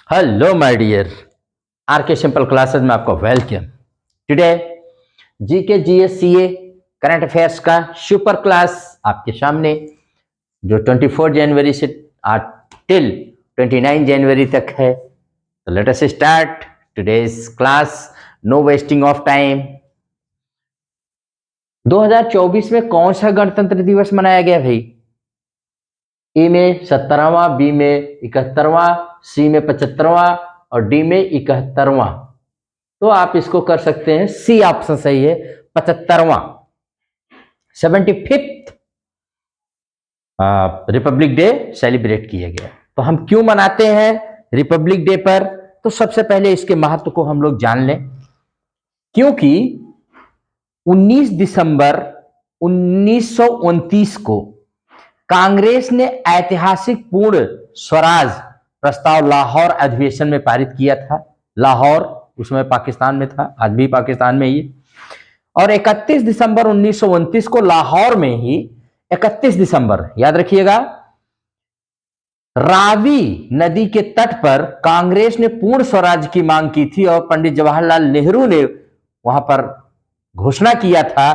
Hello my dear RK simple classes में आपका welcome. Today GK GS CA current affairs का super class आपके सामने, जो 24 जनवरी से आज टिल 29 जनवरी तक है। तो let us start today's class, no wasting of time. 2024 में कौन सा गणतंत्र दिवस मनाया गया भाई? ए में 17वां, बी में 71वां, सी में 75वां और डी में 71वां। तो आप इसको कर सकते हैं, सी ऑप्शन सही है, 75वां 75th रिपब्लिक डे सेलिब्रेट किया गया। तो हम क्यों मनाते हैं रिपब्लिक डे पर? तो सबसे पहले इसके महत्व को हम लोग जान लें, क्योंकि 19 दिसंबर 1929 को कांग्रेस ने ऐतिहासिक पूर्ण स्वराज प्रस्ताव लाहौर अधिवेशन में पारित किया था। लाहौर उसमें पाकिस्तान में था, आज भी पाकिस्तान में ही। और 31 दिसंबर 1929 को लाहौर में ही 31 दिसंबर याद रखिएगा, रावी नदी के तट पर कांग्रेस ने पूर्ण स्वराज की मांग की थी और पंडित जवाहरलाल नेहरू ने वहां पर घोषणा किया था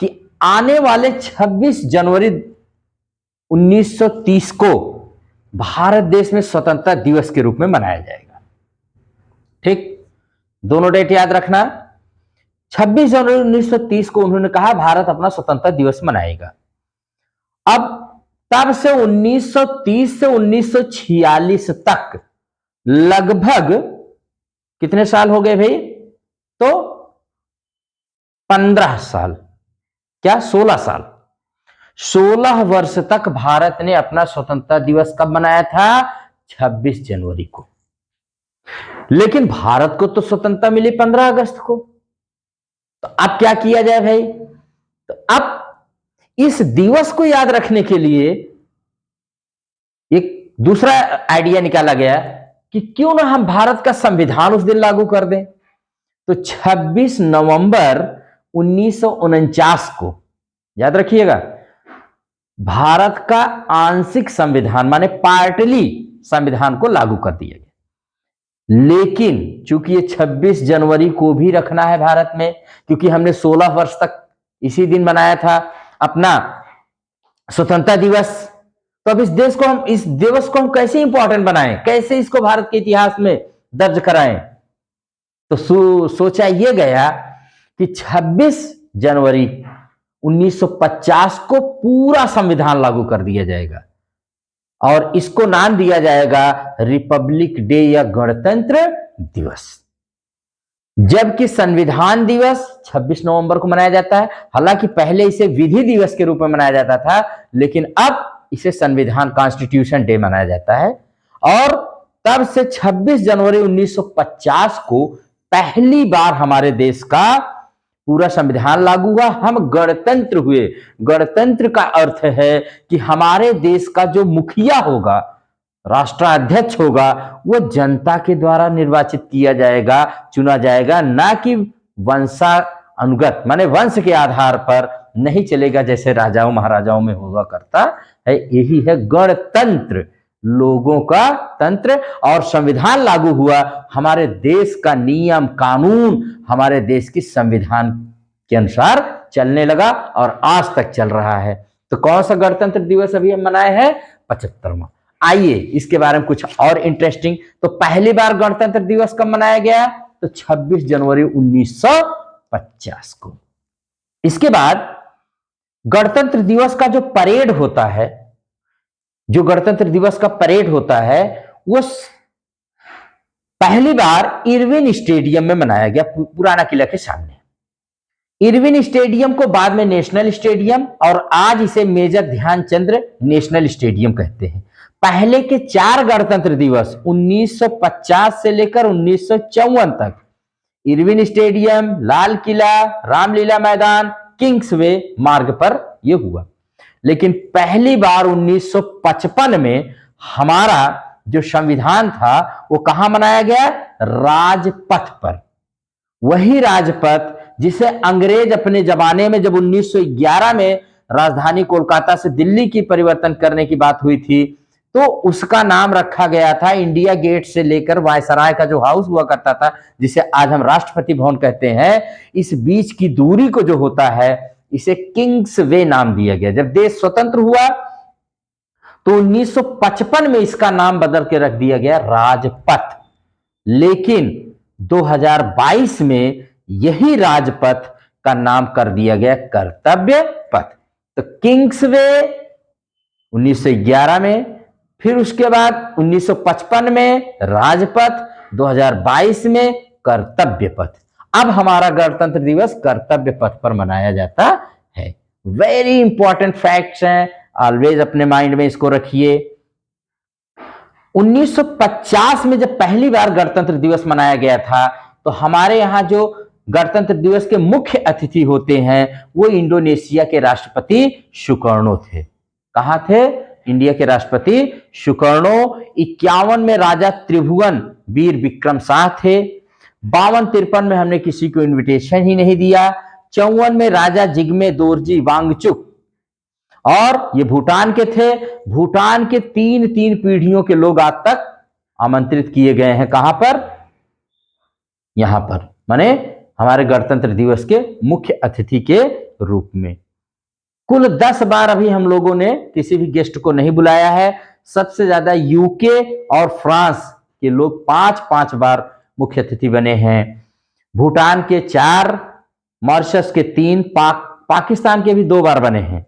कि आने वाले 26 जनवरी 1930 को भारत देश में स्वतंत्रता दिवस के रूप में मनाया जाएगा। ठीक, दोनों डेट याद रखना। 26 जनवरी 1930 को उन्होंने कहा भारत अपना स्वतंत्रता दिवस मनाएगा। अब तब से 1930 से 1946 तक लगभग कितने साल हो गए भाई? तो 15 साल, क्या 16 साल, 16 वर्ष तक भारत ने अपना स्वतंत्रता दिवस कब मनाया था? 26 जनवरी को। लेकिन भारत को तो स्वतंत्रता मिली 15 अगस्त को। तो अब क्या किया जाए भाई? तो अब इस दिवस को याद रखने के लिए एक दूसरा आइडिया निकाला गया कि क्यों ना हम भारत का संविधान उस दिन लागू कर दें। तो 26 नवंबर 1949 को याद रखिएगा, भारत का आंशिक संविधान माने पार्टली संविधान को लागू कर दिया गया। लेकिन चूंकि ये 26 जनवरी को भी रखना है भारत में, क्योंकि हमने 16 वर्ष तक इसी दिन मनाया था अपना स्वतंत्रता दिवस, तो अब इस दिवस को हम कैसे इंपॉर्टेंट बनाएं, कैसे इसको भारत के इतिहास में दर्ज कराएं? तो सोचा यह गया कि 26 जनवरी 1950 को पूरा संविधान लागू कर दिया जाएगा और इसको नाम दिया जाएगा रिपब्लिक डे या गणतंत्र दिवस। जबकि संविधान दिवस 26 नवंबर को मनाया जाता है। हालांकि पहले इसे विधि दिवस के रूप में मनाया जाता था, लेकिन अब इसे संविधान कॉन्स्टिट्यूशन डे मनाया जाता है। और तब से 26 जनवरी 1950 को पहली बार हमारे देश का पूरा संविधान लागू हुआ, हम गणतंत्र हुए। गणतंत्र का अर्थ है कि हमारे देश का जो मुखिया होगा, राष्ट्राध्यक्ष होगा, वो जनता के द्वारा निर्वाचित किया जाएगा, चुना जाएगा, ना कि वंशानुगत माने वंश के आधार पर नहीं चलेगा जैसे राजाओं महाराजाओं में हुआ करता है। यही है गणतंत्र, लोगों का तंत्र। और संविधान लागू हुआ, हमारे देश का नियम कानून हमारे देश की संविधान के अनुसार चलने लगा और आज तक चल रहा है। तो कौन सा गणतंत्र दिवस अभी हम मनाए हैं? 75वां। आइए इसके बारे में कुछ और इंटरेस्टिंग। तो पहली बार गणतंत्र दिवस कब मनाया गया? तो 26 जनवरी 1950 को। इसके बाद गणतंत्र दिवस का जो परेड होता है, जो गणतंत्र दिवस का परेड होता है, वो पहली बार इरविन स्टेडियम में मनाया गया, पुराना किला के सामने। इरविन स्टेडियम को बाद में नेशनल स्टेडियम और आज इसे मेजर ध्यानचंद नेशनल स्टेडियम कहते हैं। पहले के 4 गणतंत्र दिवस 1950 से लेकर 1954 तक इरविन स्टेडियम, लाल किला, रामलीला मैदान, किंग्सवे मार्ग पर यह हुआ। लेकिन पहली बार 1955 में हमारा जो संविधान था वो कहां मनाया गया? राजपथ पर। वही राजपथ जिसे अंग्रेज अपने जमाने में, जब 1911 में राजधानी कोलकाता से दिल्ली की परिवर्तन करने की बात हुई थी, तो उसका नाम रखा गया था इंडिया गेट से लेकर वायसराय का जो हाउस हुआ करता था, जिसे आज हम राष्ट्रपति भवन कहते हैं, इस बीच की दूरी को जो होता है इसे किंग्स वे नाम दिया गया। जब देश स्वतंत्र हुआ तो 1955 में इसका नाम बदल के रख दिया गया राजपथ, लेकिन 2022 में यही राजपथ का नाम कर दिया गया कर्तव्य पथ। तो किंग्स वे 1911 में, फिर उसके बाद 1955 में राजपथ, 2022 में कर्तव्य पथ। अब हमारा गणतंत्र दिवस कर्तव्य पथ पर मनाया जाता है। वेरी इंपॉर्टेंट फैक्ट्स हैं, ऑलवेज अपने माइंड में इसको रखिए। 1950 में जब पहली बार गणतंत्र दिवस मनाया गया था तो हमारे यहां जो गणतंत्र दिवस के मुख्य अतिथि होते हैं वो इंडोनेशिया के राष्ट्रपति सुकर्णो थे। कहां थे? इंडिया के राष्ट्रपति सुकर्णो। 51 में राजा त्रिभुवन वीर विक्रम शाह थे। 52-53 में हमने किसी को इनविटेशन ही नहीं दिया। 54 में राजा जिग्मे दोरजी वांगचुक, और ये भूटान के थे। भूटान के 3 पीढ़ियों के लोग आज तक आमंत्रित किए गए हैं। कहां पर? यहां पर, माने हमारे गणतंत्र दिवस के मुख्य अतिथि के रूप में। कुल 10 बार अभी हम लोगों ने किसी भी गेस्ट को नहीं बुलाया है। सबसे ज्यादा यूके और फ्रांस के लोग 5-5 बार मुख्य अतिथि बने हैं। भूटान के 4, मॉरिशस के 3, पाकिस्तान के भी 2 बार बने हैं।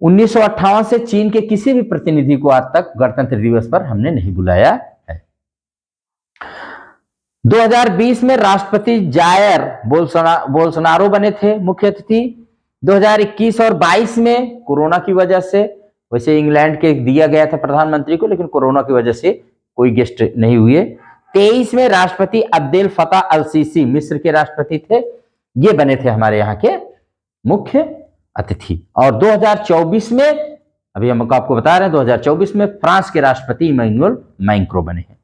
1958 से चीन के किसी भी प्रतिनिधि को आज तक गणतंत्र दिवस पर हमने नहीं बुलाया है। 2020 में राष्ट्रपति जायर बोल्सोनारो बने थे मुख्य अतिथि। 2021 और 22 में कोरोना की वजह से, वैसे इंग्लैंड के दिया गया था प्रधानमंत्री को, लेकिन कोरोना की वजह से कोई गेस्ट नहीं हुए। 23 में राष्ट्रपति अब्देल फताह अल सीसी, मिस्र के राष्ट्रपति थे, ये बने थे हमारे यहाँ के मुख्य अतिथि। और 2024 में, अभी हम आपको बता रहे हैं, 2024 में फ्रांस के राष्ट्रपति इमैनुअल मैक्रों बने हैं।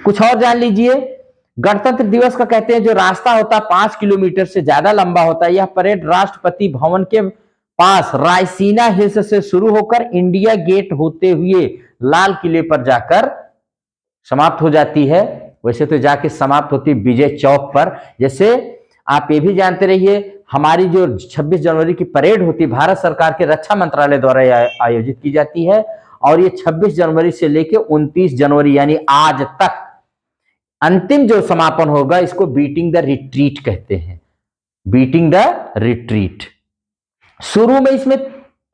कुछ और जान लीजिए। गणतंत्र दिवस का कहते हैं जो रास्ता होता है 5 किलोमीटर से ज्यादा लंबा होता है। यह परेड राष्ट्रपति भवन के पास रायसीना हिल्स से शुरू होकर इंडिया गेट होते हुए लाल किले पर जाकर समाप्त हो जाती है। वैसे तो जाके समाप्त होती है विजय चौक पर। जैसे आप ये भी जानते रहिए, हमारी जो 26 जनवरी की परेड होती है भारत सरकार के रक्षा मंत्रालय द्वारा आयोजित की जाती है, और ये 26 जनवरी से लेकर 29 जनवरी यानी आज तक अंतिम जो समापन होगा इसको बीटिंग द रिट्रीट कहते हैं। Beating the retreat. शुरू में इसमें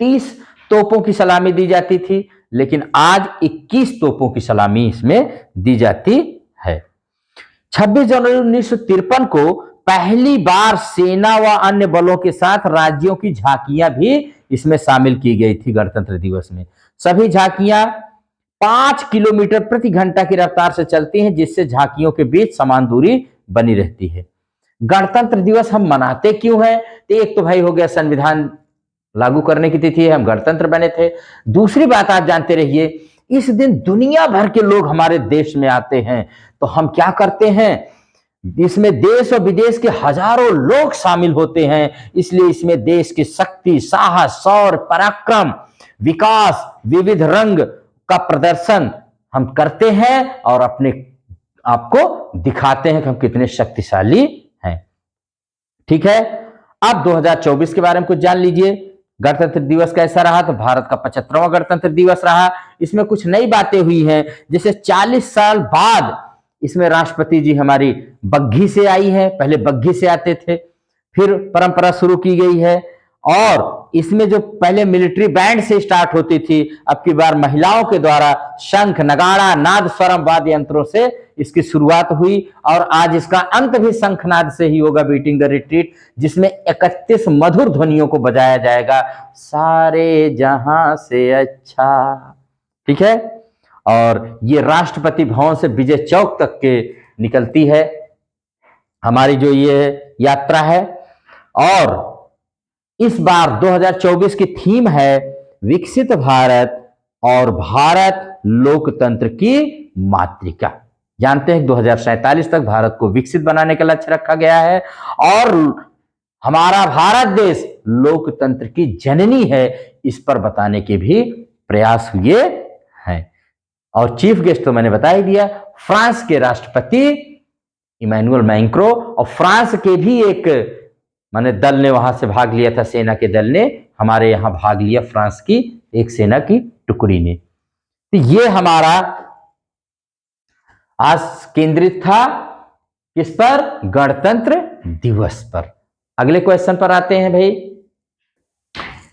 30 तोपों की सलामी दी जाती थी, लेकिन आज 21 तोपों की सलामी इसमें दी जाती है। 26 जनवरी 1953 को पहली बार सेना व अन्य बलों के साथ राज्यों की झांकियां भी इसमें शामिल की गई थी गणतंत्र दिवस में। सभी झांकियां 5 किलोमीटर प्रति घंटा की रफ्तार से चलती हैं, जिससे झांकियों के बीच समान दूरी बनी रहती है। गणतंत्र दिवस हम मनाते क्यों हैं? तो एक तो भाई हो गया संविधान लागू करने की तिथि है, हम गणतंत्र बने थे। दूसरी बात आप जानते रहिए, इस दिन दुनिया भर के लोग हमारे देश में आते हैं। तो हम क्या करते हैं, इसमें देश और विदेश के हजारों लोग शामिल होते हैं। इसलिए इसमें देश की शक्ति, साहस, शौर्य, पराक्रम, विकास, विविध रंग का प्रदर्शन हम करते हैं और अपने आपको दिखाते हैं कि हम कितने शक्तिशाली हैं। ठीक है, अब 2024 के बारे में कुछ जान लीजिए। गणतंत्र दिवस कैसा रहा? तो भारत का 75वां गणतंत्र दिवस रहा। इसमें कुछ नई बातें हुई हैं, जैसे 40 साल बाद इसमें राष्ट्रपति जी हमारी बग्घी से आई है। पहले बग्घी से आते थे, फिर परंपरा शुरू की गई है। और इसमें जो पहले मिलिट्री बैंड से स्टार्ट होती थी, अब की बार महिलाओं के द्वारा शंख, नगाड़ा, नाद, स्वरम, वाद्य यंत्रों से इसकी शुरुआत हुई। और आज इसका अंत भी शंखनाद से ही होगा, बीटिंग द रिट्रीट, जिसमें 31 मधुर ध्वनियों को बजाया जाएगा, सारे जहां से अच्छा। ठीक है, और ये राष्ट्रपति भवन से विजय चौक तक के निकलती है हमारी जो ये यात्रा है। और इस बार 2024 की थीम है विकसित भारत और भारत लोकतंत्र की मातृका। जानते हैं 2047 तक भारत को विकसित बनाने का लक्ष्य रखा गया है, और हमारा भारत देश लोकतंत्र की जननी है, इस पर बताने के भी प्रयास हुए हैं। और चीफ गेस्ट तो मैंने बता ही दिया, फ्रांस के राष्ट्रपति इमैनुअल मैक्रों, और फ्रांस के भी एक माने दल ने वहां से भाग लिया था, सेना के दल ने हमारे यहां भाग लिया, फ्रांस की एक सेना की टुकड़ी ने। तो ये हमारा आज केंद्रित था किस पर? गणतंत्र दिवस पर। अगले क्वेश्चन पर आते हैं भाई।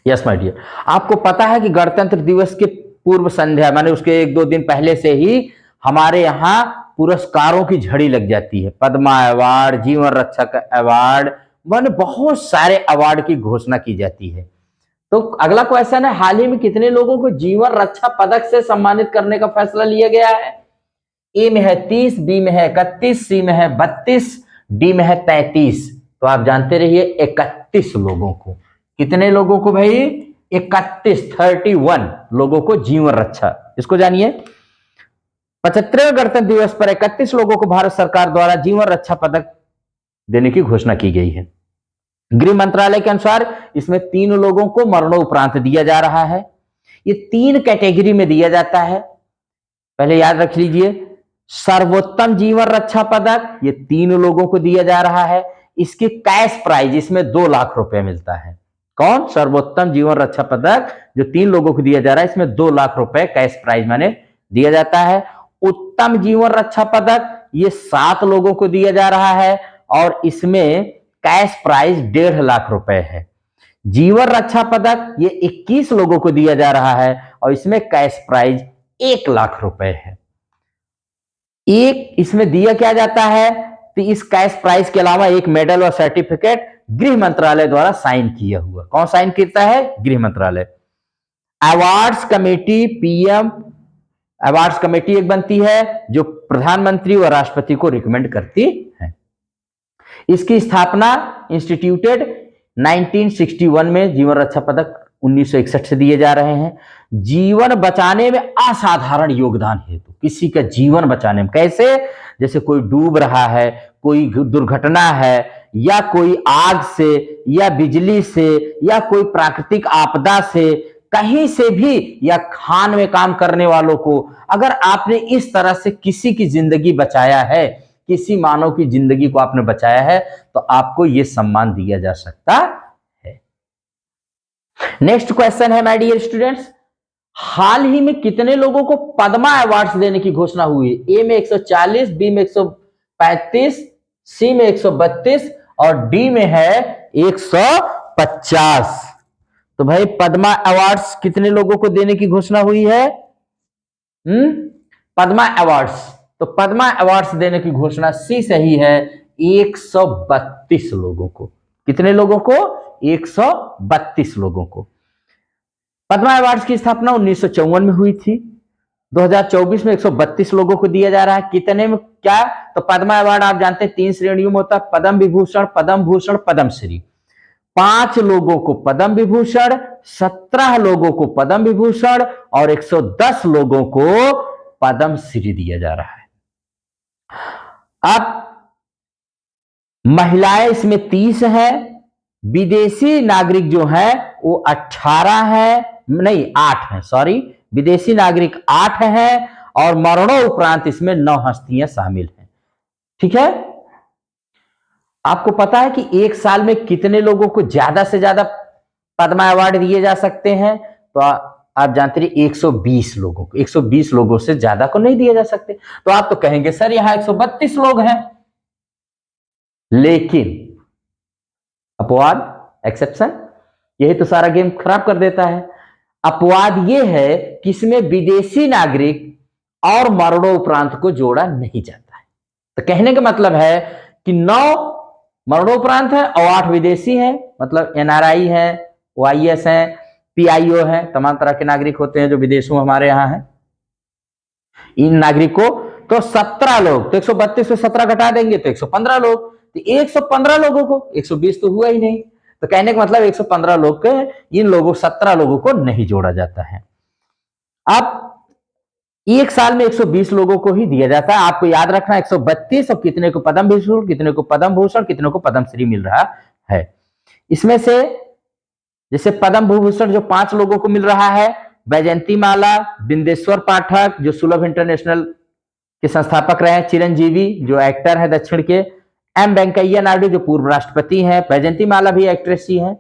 यस माय डियर, आपको पता है कि गणतंत्र दिवस के पूर्व संध्या माने उसके 1-2 दिन पहले से ही हमारे यहाँ पुरस्कारों की झड़ी लग जाती है। पद्मा अवार्ड, जीवन रक्षक अवार्ड, माने बहुत सारे अवार्ड की घोषणा की जाती है। तो अगला क्वेश्चन है, हाल ही में कितने लोगों को जीवन रक्षा पदक से सम्मानित करने का फैसला लिया गया है? ए में है 30, बी में है 31, सी में है 32, डी में है 33। तो आप जानते रहिए 31 लोगों को। कितने लोगों को भाई? 31 लोगों को जीवन रक्षा। इसको जानिए, 75वें गणतंत्र दिवस पर 31 लोगों को भारत सरकार द्वारा जीवन रक्षा पदक देने की घोषणा की गई है। गृह मंत्रालय के अनुसार इसमें 3 लोगों को मरणोपरांत दिया जा रहा है। ये 3 कैटेगरी में दिया जाता है। पहले याद रख लीजिए, सर्वोत्तम जीवन रक्षा पदक ये 3 लोगों को दिया जा रहा है। इसकी कैश प्राइज इसमें 2 लाख रुपए मिलता है। कौन? सर्वोत्तम जीवन रक्षा पदक जो 3 लोगों को दिया जा रहा है, इसमें 2 लाख रुपए कैश प्राइज माने दिया जाता है। उत्तम जीवन रक्षा पदक ये 7 लोगों को दिया जा रहा है और इसमें कैश प्राइज 1.5 लाख रुपए है। जीवन रक्षा पदक ये 21 लोगों को दिया जा रहा है और इसमें कैश प्राइज 1 लाख रुपए है। एक इसमें दिया क्या जाता है? तो इस कैश प्राइज के अलावा एक मेडल और सर्टिफिकेट गृह मंत्रालय द्वारा साइन किया हुआ। कौन साइन करता है? गृह मंत्रालय। Awards committee, PM awards committee एक बनती है जो प्रधानमंत्री और राष्ट्रपति को रिकमेंड करती है। इसकी स्थापना इंस्टीट्यूटेड 1961 में, जीवन रक्षा पदक 1961 से दिए जा रहे हैं। जीवन बचाने में असाधारण योगदान हेतु, किसी का जीवन बचाने में, कैसे? जैसे कोई डूब रहा है, कोई दुर्घटना है, या कोई आग से या बिजली से या कोई प्राकृतिक आपदा से, कहीं से भी, या खान में काम करने वालों को, अगर आपने इस तरह से किसी की जिंदगी बचाया है, किसी मानव की जिंदगी को आपने बचाया है, तो आपको यह सम्मान दिया जा सकता है। नेक्स्ट क्वेश्चन है माय डियर स्टूडेंट्स, हाल ही में कितने लोगों को पद्मा अवार्ड्स देने की घोषणा हुई? ए में 140, बी में 135, सी में 132 और डी में है 150। तो भाई पद्मा अवार्ड्स कितने लोगों को देने की घोषणा हुई है? पद्मा अवार्ड्स, तो पद्मा अवार्ड्स देने की घोषणा सी सही है, 132 लोगों को। कितने लोगों को? 132 लोगों को। पद्मा अवार्ड्स की स्थापना 1954 में हुई थी। 2024 में 132 लोगों को दिया जा रहा है। कितने में क्या? तो पद्मा अवार्ड आप जानते हैं 3 श्रेणियों में होता है, पद्म विभूषण, पद्म भूषण, पद्मश्री। 5 लोगों को पद्म विभूषण, 17 लोगों को पद्म विभूषण और 110 लोगों को पद्मश्री दिया जा रहा है। अब महिलाएं इसमें 30 है, विदेशी नागरिक जो है वो 18 है, नहीं 8 है, सॉरी, विदेशी नागरिक 8 है और मरणोपरांत इसमें 9 हस्तियां शामिल हैं। ठीक है, आपको पता है कि एक साल में कितने लोगों को ज्यादा से ज्यादा पद्मा अवार्ड दिए जा सकते हैं? तो आप जानते हैं 120 लोगों को, 120 लोगों से ज्यादा को नहीं दिए जा सकते। तो आप तो कहेंगे सर यहां 132 लोग हैं, लेकिन अपवाद, एक्सेप्शन, यही तो सारा गेम खराब कर देता है। अपवाद यह है कि इसमें विदेशी नागरिक और मरणोपरांत को जोड़ा नहीं जाता है। तो कहने का मतलब है कि 9 मरणोपरांत है और 8 विदेशी हैं, मतलब एनआरआई है, ओआईएस है, पीआईओ है, तमाम तरह के नागरिक होते हैं जो विदेशों में हमारे यहां हैं। इन नागरिकों तो 17 लोग, तो 132 से 17 घटा देंगे तो 115 लोग, तो 115 लोगों को, 120 तो हुआ ही नहीं। तो कहने का मतलब 115 लोग के, इन लोगों 17 लोगों को नहीं जोड़ा जाता है। अब एक साल में 120 लोगों को ही दिया जाता है। आपको याद रखना 132 और कितने को पद्म विभूषण, कितने को पद्म भूषण, कितने को पद्मश्री मिल रहा है। इसमें से जैसे पद्म विभूषण जो 5 लोगों को मिल रहा है, वैजयंती माला, बिंदेश्वर पाठक जो सुलभ इंटरनेशनल के संस्थापक रहे हैं, चिरंजीवी जो एक्टर है दक्षिण के, एम वेंकैया नायडू जो पूर्व राष्ट्रपति हैं, वैजयंती माला भी एक्ट्रेस ही हैं,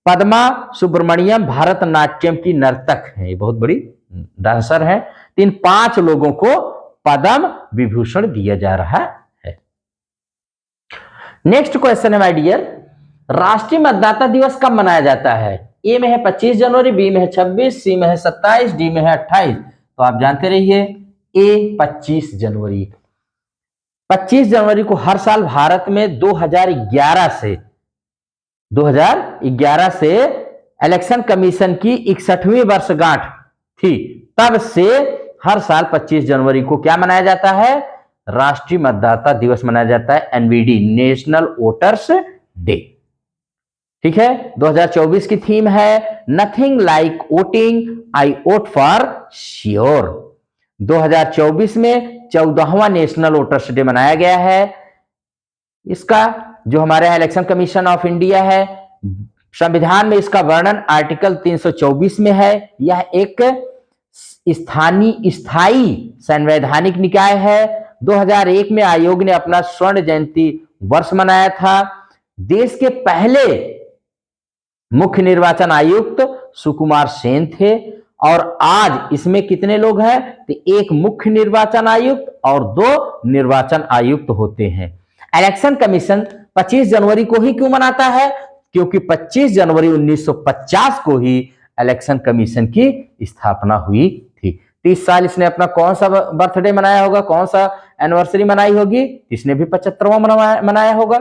पद्मा सुब्रमण्यम भारतनाट्यम की नर्तक है, ये बहुत बड़ी डांसर है। इन 5 लोगों को पद्म विभूषण दिया जा रहा है। नेक्स्ट क्वेश्चन है माय डियर, राष्ट्रीय मतदाता दिवस कब मनाया जाता है? ए में है 25 जनवरी, बी में है 26, सी में है 27, डी में है 28। तो आप जानते रहिए ए 25 जनवरी। 25 जनवरी को हर साल भारत में 2011 से इलेक्शन कमीशन की 61वीं वर्षगांठ थी, तब से हर साल 25 जनवरी को क्या मनाया जाता है? राष्ट्रीय मतदाता दिवस मनाया जाता है, एनवीडी, नेशनल वोटर्स डे। ठीक है, 2024 की थीम है nothing like voting, I vote for sure. 2024 में 14वां नेशनल वोटर्स डे मनाया गया है। इसका जो हमारे इलेक्शन कमीशन ऑफ इंडिया है, संविधान में इसका वर्णन आर्टिकल 324 में है। यह एक स्थायी संवैधानिक निकाय है। 2001 में आयोग ने अपना स्वर्ण जयंती वर्ष मनाया था। देश के पहले मुख्य निर्वाचन आयुक्त सुकुमार सेन थे और आज इसमें कितने लोग हैं? तो एक मुख्य निर्वाचन आयुक्त और 2 निर्वाचन आयुक्त होते हैं। इलेक्शन कमीशन 25 जनवरी को ही क्यों मनाता है? क्योंकि 25 जनवरी 1950 को ही इलेक्शन कमीशन की स्थापना हुई थी। 30 साल इसने अपना कौन सा बर्थडे मनाया होगा, कौन सा एनिवर्सरी मनाई होगी? इसने भी 75वां मनाया होगा।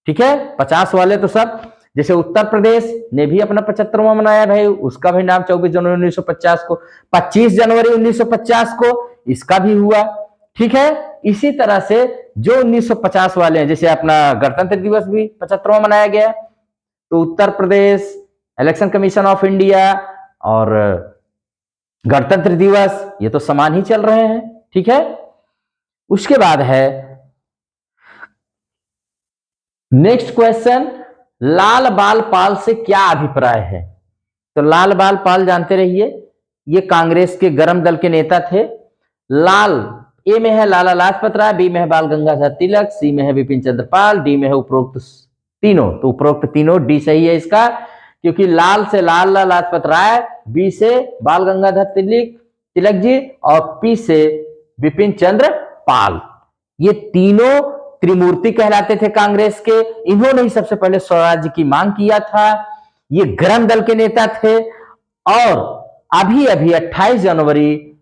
ठीक है, 50 वाले तो सब, जैसे उत्तर प्रदेश ने भी अपना 75वां मनाया भाई, उसका भी नाम 24 जनवरी 1950 को, 25 जनवरी 1950 को इसका भी हुआ। ठीक है, इसी तरह से जो 1950 वाले हैं, जैसे अपना गणतंत्र दिवस भी 75वां मनाया गया, तो Uttar Pradesh, election commission of India और गणतंत्र दिवस ये तो समान ही चल रहे हैं। ठीक है, उसके बाद है नेक्स्ट क्वेश्चन, लाल बाल पाल से क्या अभिप्राय है? तो लाल बाल पाल जानते रहिए, ये कांग्रेस के गरम दल के नेता थे। लाल, ए में है लाला लाजपत राय, बी में है बाल गंगाधर तिलक, सी में है बिपिन चंद्र पाल, डी में है उपरोक्त तीनों। तो उपरोक्त तीनों, डी सही है इसका, क्योंकि लाल से लाला लाजपत राय, बी से बाल गंगाधर तिलक जी और पी से बिपिन चंद्र पाल, ये तीनों त्रिमूर्ति कहलाते थे कांग्रेस के। इन्होंने ही सबसे पहले स्वराज्य की मांग किया था। ये गरम दल के नेता थे और अभी 28 जनवरी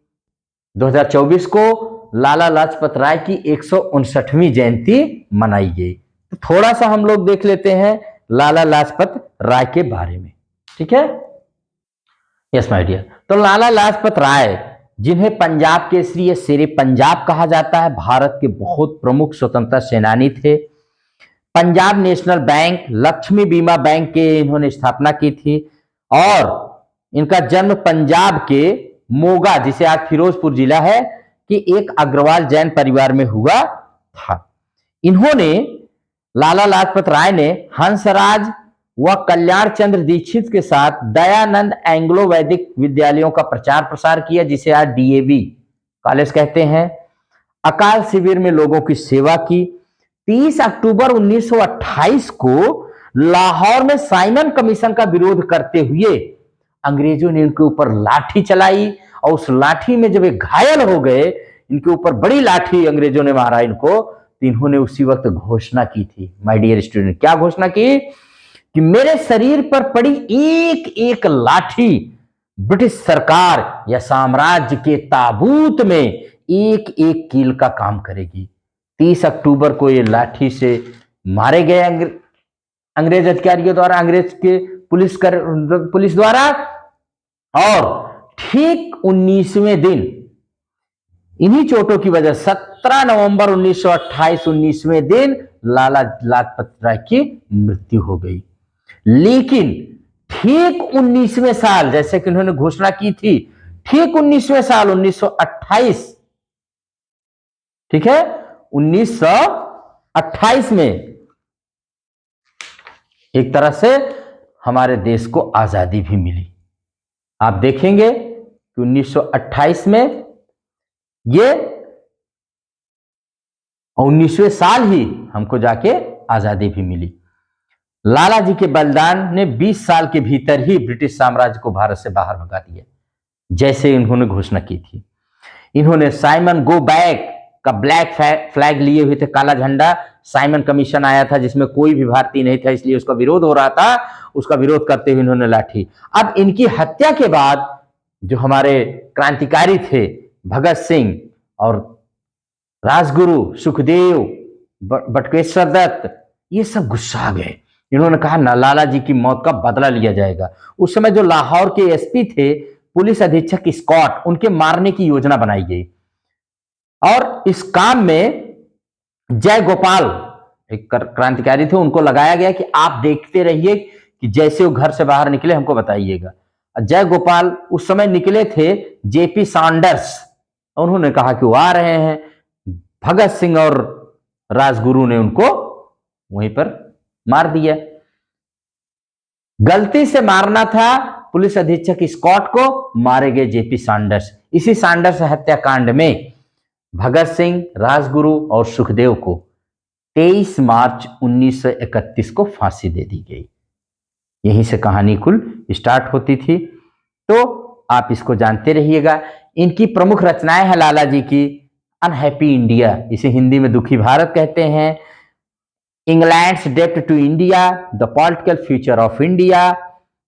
2024 को लाला लाजपत राय की 159वीं जयंती मनाई गई। तो थोड़ा सा हम लोग देख लेते हैं लाला लाजपत राय के बारे में। ठीक है, यस माय डियर। तो लाला लाजपत राय, जिन्हें पंजाब केसरी या शेरे पंजाब कहा जाता है, भारत के बहुत प्रमुख स्वतंत्रता सेनानी थे। पंजाब नेशनल बैंक, लक्ष्मी बीमा बैंक के इन्होंने स्थापना की थी और इनका जन्म पंजाब के मोगा, जिसे आज फिरोजपुर जिला है, कि एक अग्रवाल जैन परिवार में हुआ था। इन्होंने, लाला लाजपत राय ने हंसराज व कल्याण चंद्र दीक्षित के साथ दयानंद एंग्लो वैदिक विद्यालयों का प्रचार प्रसार किया, जिसे आज डीएवी कॉलेज कहते हैं। अकाल शिविर में लोगों की सेवा की। 30 अक्टूबर 1928 को लाहौर में साइमन कमीशन का विरोध करते हुए अंग्रेजों ने इनके ऊपर लाठी चलाई और उस लाठी में जब ये घायल हो गए, इनके ऊपर बड़ी लाठी अंग्रेजों ने मारा इनको, तो इन्होंने उसी वक्त घोषणा की थी, माय डियर स्टूडेंट। क्या घोषणा की? कि मेरे शरीर पर पड़ी एक एक लाठी ब्रिटिश सरकार या साम्राज्य के ताबूत में एक एक कील का काम करेगी। 30 अक्टूबर को ये लाठी से मारे गए अंग्रेज अधिकारियों द्वारा, अंग्रेज के पुलिस द्वारा। और ठीक 19वें दिन इन्हीं चोटों की वजह 17 नवंबर 1928 19वें दिन लाला लाजपत राय की मृत्यु हो गई। लेकिन ठीक 19वें साल, जैसे कि उन्होंने घोषणा की थी, ठीक 19वें साल 1928, ठीक है, 1928 में एक तरह से हमारे देश को आजादी भी मिली। आप देखेंगे कि 1928 में ये 19वें साल ही हमको जाके आजादी भी मिली। लाला जी के बलिदान ने 20 साल के भीतर ही ब्रिटिश साम्राज्य को भारत से बाहर भगा दिया, जैसे इन्होंने घोषणा की थी। इन्होंने साइमन गो बैक का ब्लैक फ्लैग लिए हुए थे, काला झंडा। साइमन कमीशन आया था जिसमें कोई भी भारतीय नहीं था, इसलिए उसका विरोध हो रहा था। उसका विरोध करते हुए इन्होंने लाठी। अब इनकी हत्या के बाद जो हमारे क्रांतिकारी थे भगत सिंह और राजगुरु, सुखदेव, बटुकेश्वर दत्त, ये सब गुस्सा गए। इन्होंने कहा ना, लाला जी की मौत का बदला लिया जाएगा। उस समय जो लाहौर के एसपी थे, पुलिस अधीक्षक स्कॉट, उनके मारने की योजना बनाई गई और इस काम में जय गोपाल एक क्रांतिकारी थे, उनको लगाया गया कि आप देखते रहिए कि जैसे वो घर से बाहर निकले हमको बताइएगा। जय गोपाल उस समय निकले थे जेपी सैंडर्स, उन्होंने कहा कि वो आ रहे हैं। भगत सिंह और राजगुरु ने उनको वहीं पर मार दिया। गलती से मारना था पुलिस अधीक्षक स्कॉट को, मारे गए जेपी सैंडर्स। इसी सैंडर्स हत्याकांड में भगत सिंह, राजगुरु और सुखदेव को 23 मार्च 1931 को फांसी दे दी गई। यहीं से कहानी कुल स्टार्ट होती थी। तो आप इसको जानते रहिएगा। इनकी प्रमुख रचनाएं हैं लाला जी की, अनहैप्पी इंडिया, इसे हिंदी में दुखी भारत कहते हैं, इंग्लैंड्स डेप्ट to India, the political future of India,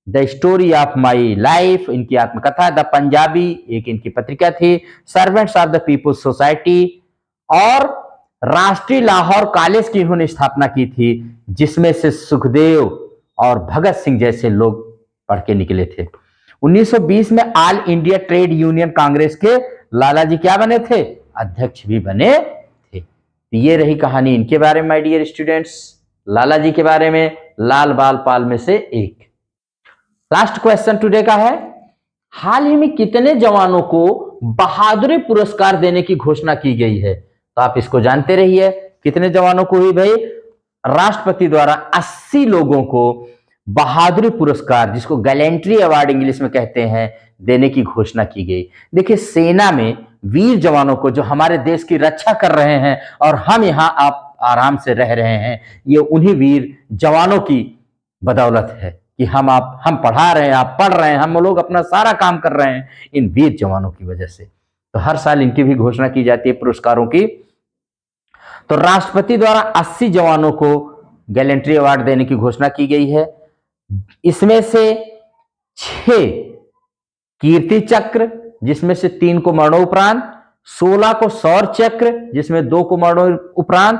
the story of my life, इनकी आत्मकथा, द पंजाबी एक इनकी पत्रिका थी, servants of the people's society, और राष्ट्रीय लाहौर कॉलेज की इन्होंने स्थापना की थी, जिसमें से सुखदेव और भगत सिंह जैसे लोग पढ़ के निकले थे। 1920 में all India trade union Congress के लाला जी क्या बने थे? अध्यक्ष भी बने थे। ये रही कहानी इनके बारे में माय डियर स्टूडेंट्स, लाला जी के बारे में, लाल बाल पाल में से एक। लास्ट क्वेश्चन टुडे का है, हाल ही में कितने जवानों को बहादुरी पुरस्कार देने की घोषणा की गई है? तो आप इसको जानते रहिए। कितने जवानों को हुई भाई? राष्ट्रपति द्वारा 80 लोगों को बहादुरी पुरस्कार, जिसको गैलेंट्री अवार्ड इंग्लिश में कहते हैं, देने की घोषणा की गई। देखिए, सेना में वीर जवानों को, जो हमारे देश की रक्षा कर रहे हैं और हम यहां आप आराम से रह रहे हैं, ये उन्हीं वीर जवानों की बदौलत है कि हम पढ़ा रहे हैं, आप पढ़ रहे हैं, हम लोग अपना सारा काम कर रहे हैं इन वीर जवानों की वजह से। तो हर साल इनकी भी घोषणा की जाती है पुरस्कारों की। तो राष्ट्रपति द्वारा 80 जवानों को गैलेंट्री अवार्ड देने की घोषणा की गई है। इसमें से 6 कीर्ति चक्र, जिसमें से 3 को मरणोपरांत, 16 को शौर्य चक्र, जिसमें 2 को मरणोपरांत,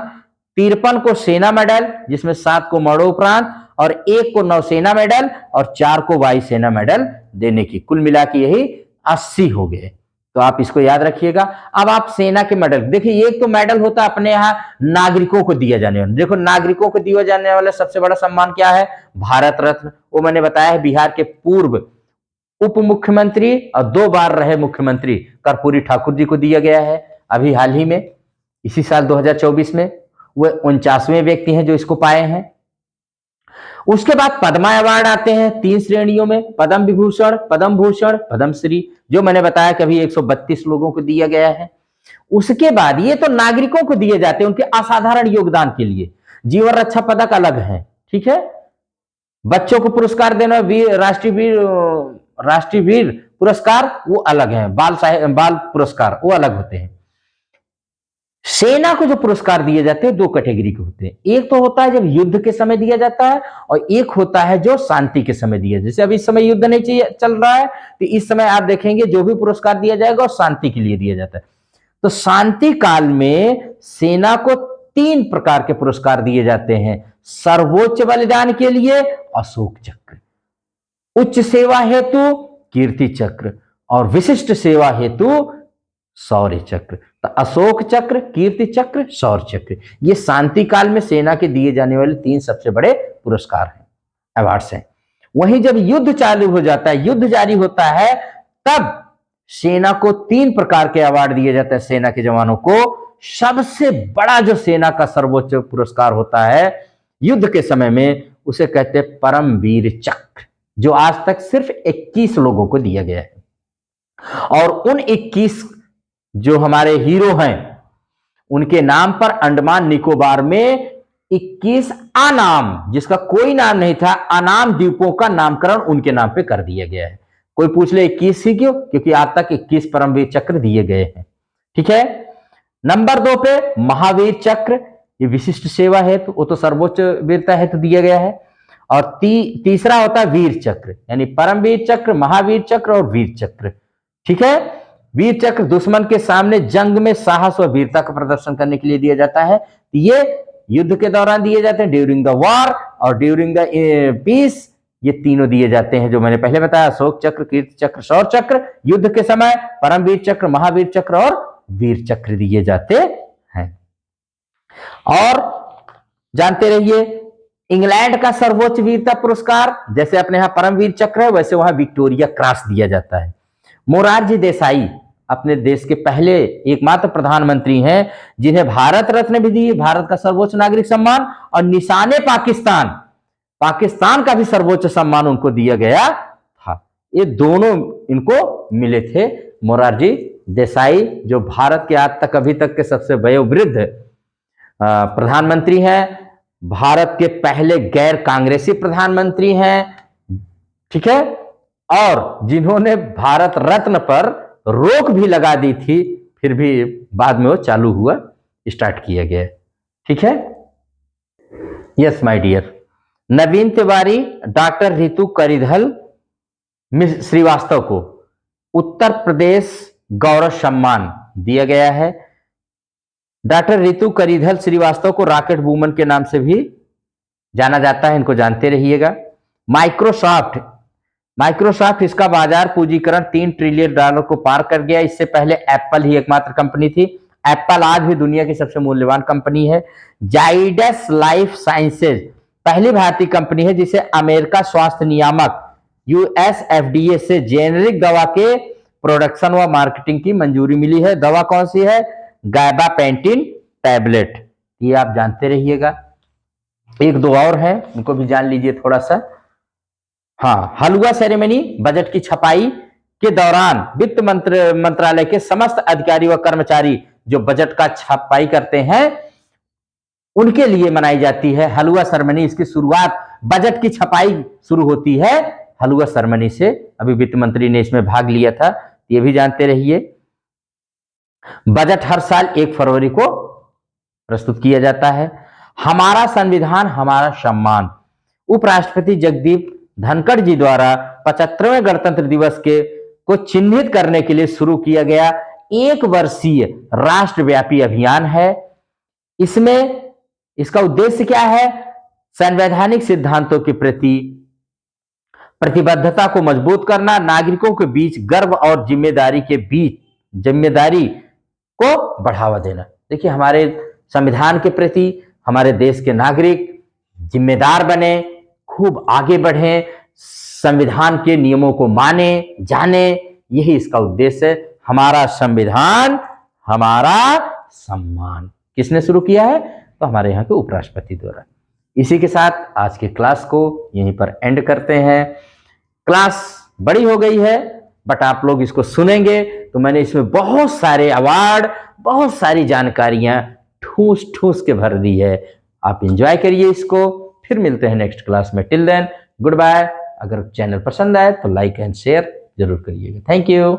53 को सेना मेडल, जिसमें 7 को मरणोपरांत, और 1 को नौसेना मेडल और 4 को वायुसेना मेडल देने की, कुल मिला के यही 80 हो गए। तो आप इसको याद रखिएगा। अब आप सेना के मेडल देखिए, एक तो मेडल होता है अपने यहाँ नागरिकों को दिया जाने वाला। देखो, नागरिकों को दिया जाने वाला सबसे बड़ा सम्मान क्या है? भारत रत्न। वो मैंने बताया है, बिहार के पूर्व उप मुख्यमंत्री और 2 बार रहे मुख्यमंत्री कर्पूरी ठाकुर जी को दिया गया है। अभी हाल ही में इसी साल 2024 में वो 49वें व्यक्ति हैं जो इसको पाए हैं। उसके बाद पद्मा अवार्ड आते हैं 3 श्रेणियों में, पद्म विभूषण, पद्म भूषण, पद्मश्री, जो मैंने बताया कभी 132 लोगों को दिया गया है। उसके बाद ये तो नागरिकों को दिए जाते हैं उनके असाधारण योगदान के लिए। जीवन रक्षा पदक अलग है, ठीक है। बच्चों को पुरस्कार देना, राष्ट्रीय वीर पुरस्कार वो अलग है, बाल पुरस्कार वो अलग होते हैं। सेना को जो पुरस्कार दिए जाते हैं 2 कैटेगरी के होते हैं। एक तो होता है जब युद्ध के समय दिया जाता है, और एक होता है जो शांति के समय दिया। जैसे अभी इस समय युद्ध नहीं चल रहा है, तो इस समय आप देखेंगे जो भी पुरस्कार दिया जाएगा वो शांति के लिए दिया जाता है। तो शांति काल में सेना को 3 प्रकार के पुरस्कार दिए जाते हैं। सर्वोच्च बलिदान के लिए अशोक चक्र, उच्च सेवा हेतु कीर्ति चक्र, और विशिष्ट सेवा हेतु शौर्य चक्र। तो अशोक चक्र, कीर्ति चक्र, शौर्य चक्र, ये शांति काल में सेना के दिए जाने वाले 3 सबसे बड़े पुरस्कार हैं, अवार्ड्स हैं। वहीं जब युद्ध चालू हो जाता है, युद्ध जारी होता है, तब सेना को 3 प्रकार के अवार्ड दिए जाते हैं। सेना के जवानों को सबसे बड़ा जो सेना का सर्वोच्च पुरस्कार होता है युद्ध के समय में, उसे कहते हैं परमवीर चक्र। जो आज तक सिर्फ 21 लोगों को दिया गया है। और उन 21 जो हमारे हीरो हैं उनके नाम पर अंडमान निकोबार में 21 अनाम, जिसका कोई नाम नहीं था, अनाम द्वीपों का नामकरण उनके नाम पे कर दिया गया है। कोई पूछ ले 21 ही क्यों? क्योंकि आज तक 21 परमवीर चक्र दिए गए हैं। ठीक है। नंबर 2 पे महावीर चक्र, ये विशिष्ट सेवा है, तो वो तो सर्वोच्च वीरता है तो दिया गया है। और तीसरा होता है वीर चक्र, यानी परमवीर चक्र, महावीर चक्र और वीर चक्र। ठीक है। वीर चक्र दुश्मन के सामने जंग में साहस और वीरता का प्रदर्शन करने के लिए दिया जाता है। ये युद्ध के दौरान दिए जाते हैं, ड्यूरिंग द वॉर और ड्यूरिंग द पीस, ये तीनों दिए जाते हैं जो मैंने पहले बताया, अशोक चक्र, कीर्ति चक्र, शौर्य चक्र। युद्ध के समय परमवीर चक्र, महावीर चक्र और वीर चक्र दिए जाते हैं। और जानते रहिए, इंग्लैंड का सर्वोच्च वीरता पुरस्कार, जैसे अपने यहां परमवीर चक्र है, वैसे वहां विक्टोरिया क्रॉस दिया जाता है। मोरारजी देसाई अपने देश के पहले एकमात्र प्रधानमंत्री हैं जिन्हें भारत रत्न भी दी, भारत का सर्वोच्च नागरिक सम्मान, और निशाने पाकिस्तान, पाकिस्तान का भी सर्वोच्च सम्मान उनको दिया गया था। ये दोनों इनको मिले थे। मोरारजी देसाई जो भारत के आज तक अभी तक के सबसे वयोवृद्ध प्रधानमंत्री हैं, भारत के पहले गैर कांग्रेसी प्रधानमंत्री हैं। ठीक है। और जिन्होंने भारत रत्न पर रोक भी लगा दी थी, फिर भी बाद में वो चालू हुआ, स्टार्ट किया गया। ठीक है। Yes my dear. Naveen Tiwari, doctor Ritu Karidhal Srivastava को उत्तर प्रदेश गौरव सम्मान दिया गया है। डॉक्टर रितु करिधल श्रीवास्तव को रॉकेट वुमन के नाम से भी जाना जाता है, इनको जानते रहिएगा। माइक्रोसॉफ्ट इसका बाजार पूंजीकरण $3 ट्रिलियन को पार कर गया। इससे पहले एप्पल ही एकमात्र कंपनी थी। एप्पल आज भी दुनिया की सबसे मूल्यवान कंपनी है। जाइडस लाइफ साइंसेज पहली भारतीय कंपनी है जिसे अमेरिका स्वास्थ्य नियामक यूएस एफडीए से जेनेरिक दवा के प्रोडक्शन व मार्केटिंग की मंजूरी मिली है। दवा कौन सी है? गाइबापेंटिन टैबलेट। ये आप जानते रहिएगा। एक दो और है, उनको भी जान लीजिए थोड़ा सा। हाँ, हलवा सेरेमनी, बजट की छपाई के दौरान वित्त मंत्रालय के समस्त अधिकारी व कर्मचारी जो बजट का छपाई करते हैं उनके लिए मनाई जाती है हलवा सेरेमनी। इसकी शुरुआत, बजट की छपाई शुरू होती है हलवा सेरेमनी से। अभी वित्त मंत्री ने इसमें भाग लिया था, ये भी जानते रहिए। बजट हर साल 1 फरवरी को प्रस्तुत किया जाता है। हमारा संविधान हमारा सम्मान, उपराष्ट्रपति जगदीप धनखड़ जी द्वारा 75वें गणतंत्र दिवस को चिन्हित करने के लिए शुरू किया गया 1 वर्षीय राष्ट्रव्यापी अभियान है। इसमें इसका उद्देश्य क्या है? संवैधानिक सिद्धांतों के प्रति प्रतिबद्धता को मजबूत करना, नागरिकों के बीच गर्व और जिम्मेदारी को बढ़ावा देना। देखिए, हमारे संविधान के प्रति हमारे देश के नागरिक जिम्मेदार बने, खूब आगे बढ़ें, संविधान के नियमों को माने जाने, यही इसका उद्देश्य है। हमारा संविधान हमारा सम्मान किसने शुरू किया है? तो हमारे यहाँ के उपराष्ट्रपति द्वारा। इसी के साथ आज की क्लास को यहीं पर एंड करते हैं। क्लास बड़ी हो गई है, बट आप लोग इसको सुनेंगे तो मैंने इसमें बहुत सारे अवार्ड, बहुत सारी जानकारियां ठूस ठूस के भर दी है। आप एंजॉय करिए इसको। फिर मिलते हैं नेक्स्ट क्लास में। Till then, good bye. अगर चैनल पसंद आए तो लाइक एंड शेयर जरूर करिएगा। Thank you.